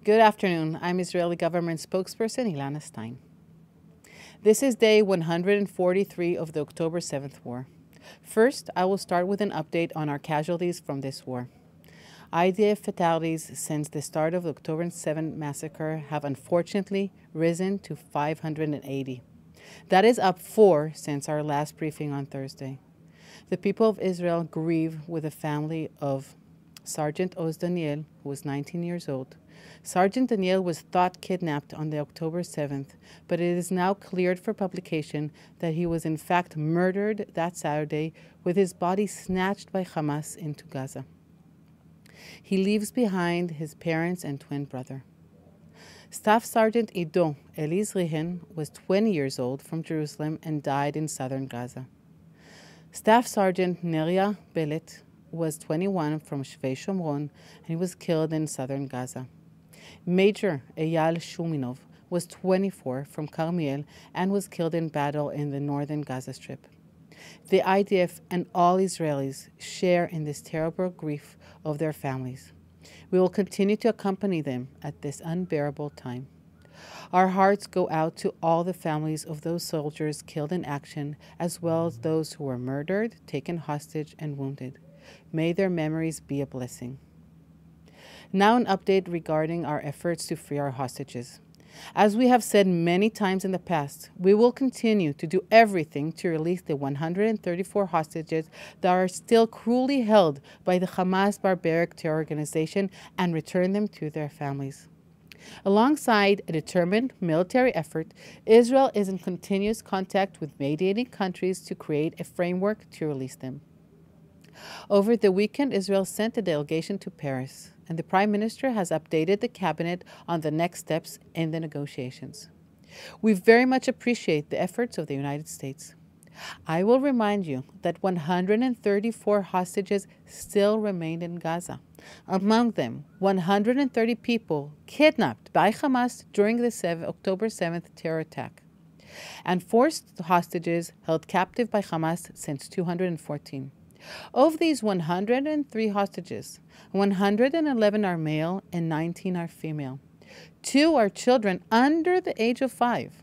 Good afternoon. I'm Israeli government spokesperson Ilana Stein. This is day 143 of the October 7th war. First, I will start with an update on our casualties from this war. IDF fatalities since the start of the October 7th massacre have unfortunately risen to 580. That is up 4 since our last briefing on Thursday. The people of Israel grieve with the family of Sergeant Oz Daniel, who was 19 years old. Sergeant Daniel was thought kidnapped on the October 7th, but it is now cleared for publication that he was in fact murdered that Saturday with his body snatched by Hamas into Gaza. He leaves behind his parents and twin brother. Staff Sergeant Ido Eliz Rihen was 20 years old from Jerusalem and died in southern Gaza. Staff Sergeant Neria Belet was 21 from Shvei Shomron and he was killed in southern Gaza. Major Eyal Shuminov was 24 from Carmiel and was killed in battle in the northern Gaza Strip. The IDF and all Israelis share in this terrible grief of their families. We will continue to accompany them at this unbearable time. Our hearts go out to all the families of those soldiers killed in action, as well as those who were murdered, taken hostage, and wounded. May their memories be a blessing. Now an update regarding our efforts to free our hostages. As we have said many times in the past, we will continue to do everything to release the 134 hostages that are still cruelly held by the Hamas barbaric terror organization and return them to their families. Alongside a determined military effort, Israel is in continuous contact with mediating countries to create a framework to release them. Over the weekend, Israel sent a delegation to Paris, and the Prime Minister has updated the cabinet on the next steps in the negotiations. We very much appreciate the efforts of the United States. I will remind you that 134 hostages still remain in Gaza. Among them, 130 people kidnapped by Hamas during the October 7th terror attack, and forced hostages held captive by Hamas since 2014. Of these 103 hostages, 111 are male and 19 are female. 2 are children under the age of 5.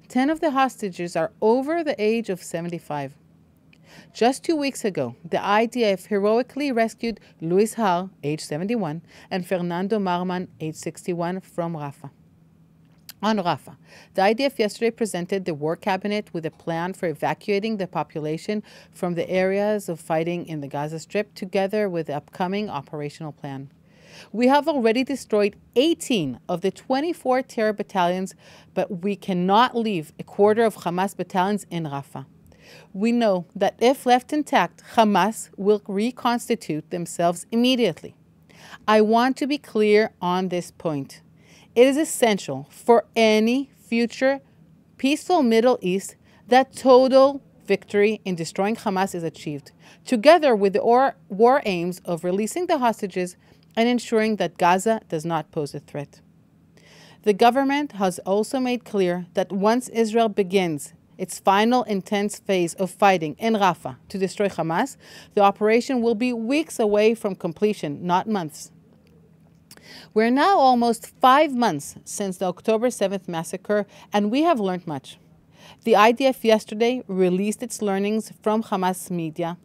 10 of the hostages are over the age of 75. Just 2 weeks ago, the IDF heroically rescued Luis Har, age 71, and Fernando Marman, age 61, from Rafah. On Rafah, the IDF yesterday presented the War Cabinet with a plan for evacuating the population from the areas of fighting in the Gaza Strip, together with the upcoming operational plan. We have already destroyed 18 of the 24 terror battalions, but we cannot leave a quarter of Hamas battalions in Rafah. We know that if left intact, Hamas will reconstitute themselves immediately. I want to be clear on this point. It is essential for any future peaceful Middle East that total victory in destroying Hamas is achieved, together with the war aims of releasing the hostages and ensuring that Gaza does not pose a threat. The government has also made clear that once Israel begins its final intense phase of fighting in Rafah to destroy Hamas, the operation will be weeks away from completion, not months. We're now almost 5 months since the October 7th massacre, and we have learned much. The IDF yesterday released its learnings from Hamas media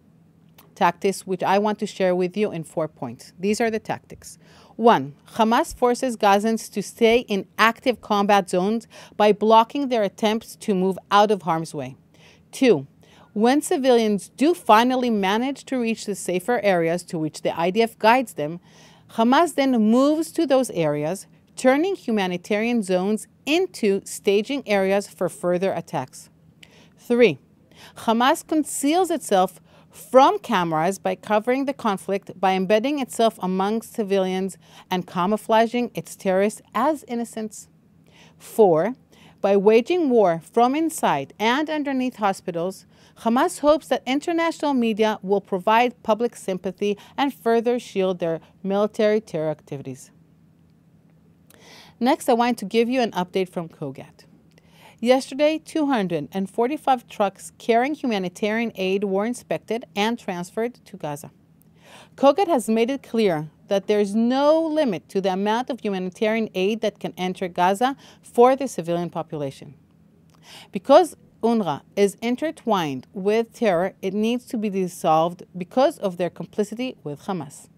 tactics, which I want to share with you in 4 points. These are the tactics. 1. Hamas forces Gazans to stay in active combat zones by blocking their attempts to move out of harm's way. 2. When civilians do finally manage to reach the safer areas to which the IDF guides them, Hamas then moves to those areas, turning humanitarian zones into staging areas for further attacks. 3. Hamas conceals itself from cameras by covering the conflict by embedding itself amongst civilians and camouflaging its terrorists as innocents. 4. By waging war from inside and underneath hospitals, Hamas hopes that international media will provide public sympathy and further shield their military terror activities. Next, I want to give you an update from Kogat. Yesterday, 245 trucks carrying humanitarian aid were inspected and transferred to Gaza. COGAT has made it clear that there is no limit to the amount of humanitarian aid that can enter Gaza for the civilian population. Because UNRWA is intertwined with terror, it needs to be dissolved because of their complicity with Hamas.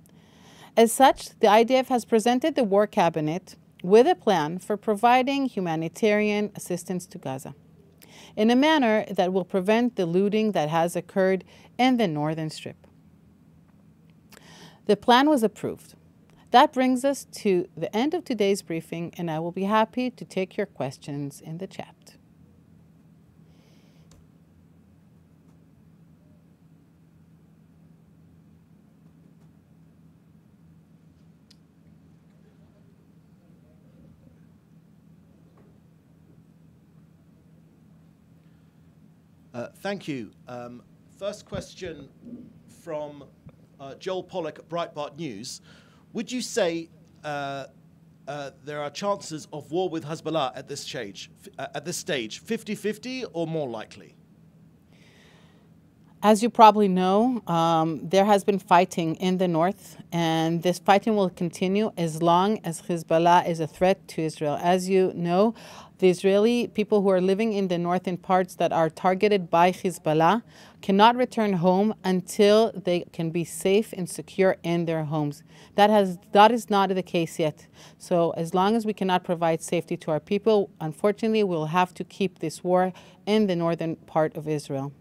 As such, the IDF has presented the War Cabinet with a plan for providing humanitarian assistance to Gaza in a manner that will prevent the looting that has occurred in the northern strip. The plan was approved. That brings us to the end of today's briefing, and I will be happy to take your questions in the chat. Thank you. First question from Joel Pollack at Breitbart News. Would you say there are chances of war with Hezbollah at this stage, 50-50 or more likely? As you probably know, there has been fighting in the north, and this fighting will continue as long as Hezbollah is a threat to Israel. As you know, the Israeli people who are living in the northern parts that are targeted by Hezbollah cannot return home until they can be safe and secure in their homes. That is not the case yet. So as long as we cannot provide safety to our people, unfortunately, we'll have to keep this war in the northern part of Israel.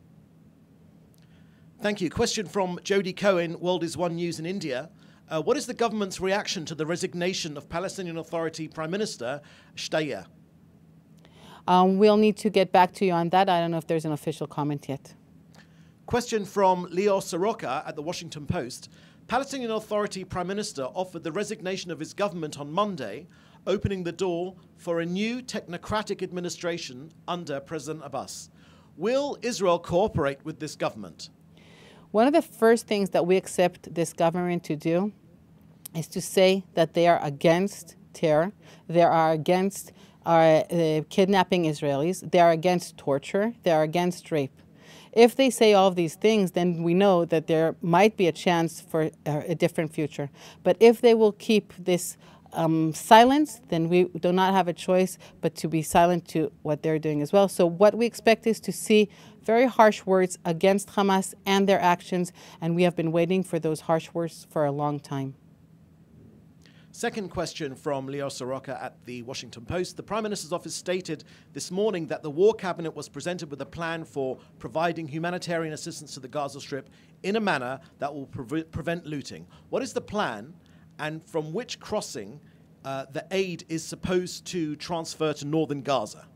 Thank you. Question from Jody Cohen, World is One News in India. What is the government's reaction to the resignation of Palestinian Authority Prime Minister Shteyer? We'll need to get back to you on that. I don't know if there's an official comment yet. Question from Leo Soroka at the Washington Post. Palestinian Authority Prime Minister offered the resignation of his government on Monday, opening the door for a new technocratic administration under President Abbas. Will Israel cooperate with this government? One of the first things that we accept this government to do is to say that they are against terror, they are against kidnapping Israelis, they are against torture, they are against rape. If they say all of these things, then we know that there might be a chance for a different future. But if they will keep this silence, then we do not have a choice but to be silent to what they're doing as well. So what we expect is to see very harsh words against Hamas and their actions, and we have been waiting for those harsh words for a long time. Second question from Leo Soroka at the Washington Post. The Prime Minister's office stated this morning that the War Cabinet was presented with a plan for providing humanitarian assistance to the Gaza Strip in a manner that will prevent looting. What is the plan, and from which crossing the aid is supposed to transfer to northern Gaza?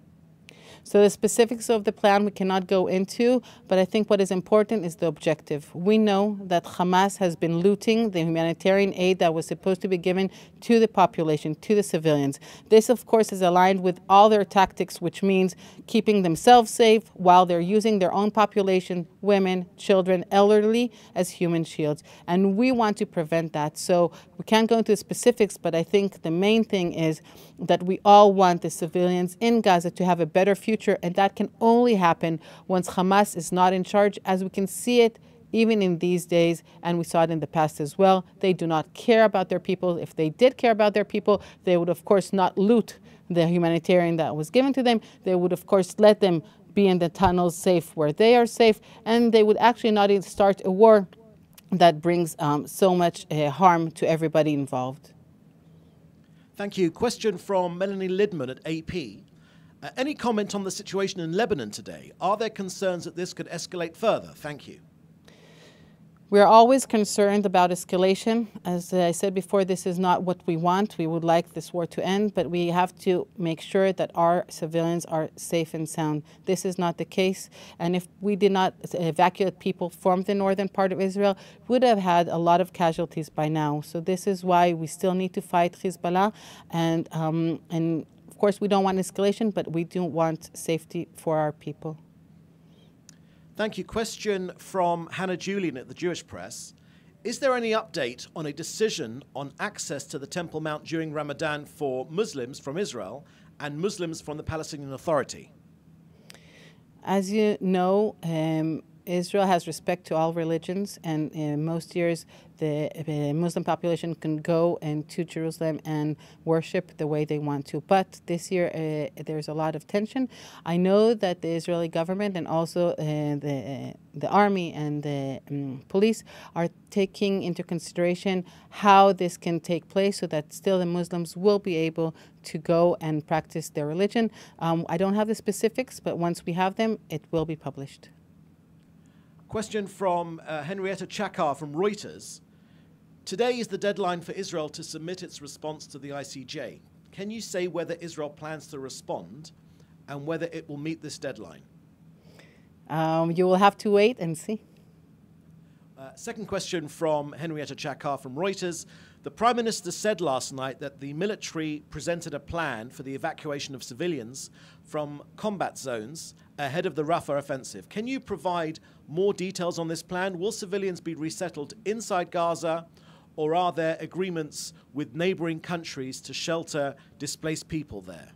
So the specifics of the plan we cannot go into, but I think what is important is the objective. We know that Hamas has been looting the humanitarian aid that was supposed to be given to the population, to the civilians. This, of course, is aligned with all their tactics, which means keeping themselves safe while they're using their own population, women, children, elderly, as human shields. And we want to prevent that. So we can't go into the specifics, but I think the main thing is that we all want the civilians in Gaza to have a better future, and that can only happen once Hamas is not in charge, as we can see it even in these days, and we saw it in the past as well. They do not care about their people. If they did care about their people, they would, of course, not loot the humanitarian that was given to them. They would, of course, let them be in the tunnels safe where they are safe, and they would actually not even start a war that brings so much harm to everybody involved. Thank you. Question from Melanie Lidman at AP. Any comment on the situation in Lebanon today? Are there concerns that this could escalate further? Thank you. We are always concerned about escalation. As I said before, this is not what we want. We would like this war to end, but we have to make sure that our civilians are safe and sound. This is not the case. And if we did not evacuate people from the northern part of Israel, we would have had a lot of casualties by now. So this is why we still need to fight Hezbollah. And of course, we don't want escalation, but we do want safety for our people. Thank you. Question from Hannah Julian at the Jewish Press. Is there any update on a decision on access to the Temple Mount during Ramadan for Muslims from Israel and Muslims from the Palestinian Authority? As you know, Israel has respect to all religions, and in most years the Muslim population can go into Jerusalem and worship the way they want to. But this year there's a lot of tension. I know that the Israeli government and also the army and the police are taking into consideration how this can take place so that still the Muslims will be able to go and practice their religion. I don't have the specifics, but once we have them, it will be published. Question from Henrietta Chakar from Reuters. Today is the deadline for Israel to submit its response to the ICJ. Can you say whether Israel plans to respond and whether it will meet this deadline? You will have to wait and see. Second question from Henrietta Chakar from Reuters. The Prime Minister said last night that the military presented a plan for the evacuation of civilians from combat zones ahead of the Rafah offensive. Can you provide more details on this plan? Will civilians be resettled inside Gaza, or are there agreements with neighboring countries to shelter displaced people there?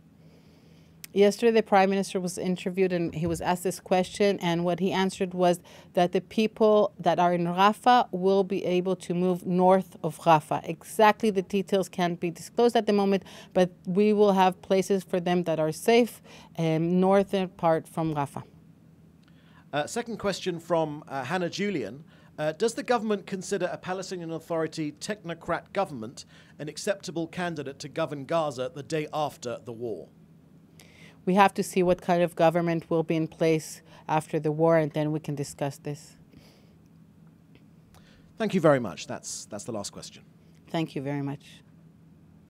Yesterday, the Prime Minister was interviewed and he was asked this question, and what he answered was that the people that are in Rafah will be able to move north of Rafah. Exactly the details can't be disclosed at the moment, but we will have places for them that are safe, northern part from Rafah. Second question from Hannah Julian. Does the government consider a Palestinian Authority technocrat government an acceptable candidate to govern Gaza the day after the war? We have to see what kind of government will be in place after the war, and then we can discuss this. Thank you very much. That's the last question. Thank you very much.